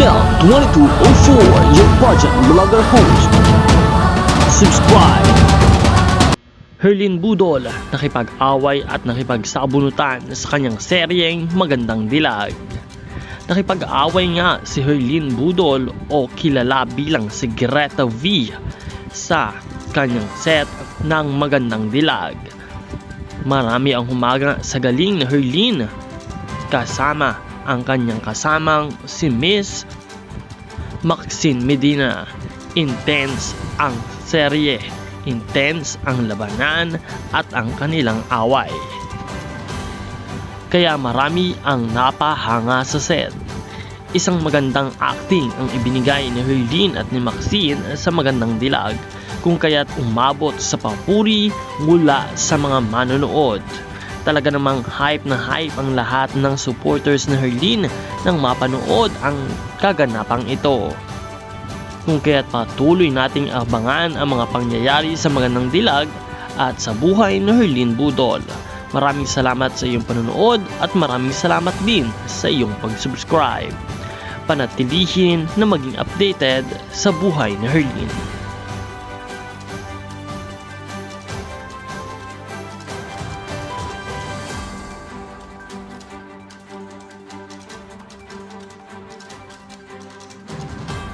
Mel 2204, your project vlogger host. Subscribe. Herlin Budol nakipag-away at nakipagsabunutan sa kanyang seryeng Magandang Dilag. Nakipag-away nga si Herlin Budol o kilala bilang si Greta V sa kanyang set ng Magandang Dilag. Marami ang humaga sa galing ni Herlin kasama ang kanyang kasamang si Miss Maxine Medina. Intense ang serye, intense ang labanan at ang kanilang away. Kaya marami ang napahanga sa set. Isang magandang acting ang ibinigay ni Herlin at ni Maxine sa Magandang Dilag, kung kaya't umabot sa papuri mula sa mga manonood. Talaga namang hype na hype ang lahat ng supporters ni Herlin nang mapanood ang kaganapang ito. Kung kaya't patuloy nating abangan ang mga pangyayari sa Magandang Dilag at sa buhay ni Herlin Budol. Maraming salamat sa iyong panonood at maraming salamat din sa iyong pag-subscribe. Panatilihin na maging updated sa buhay ni Herlin.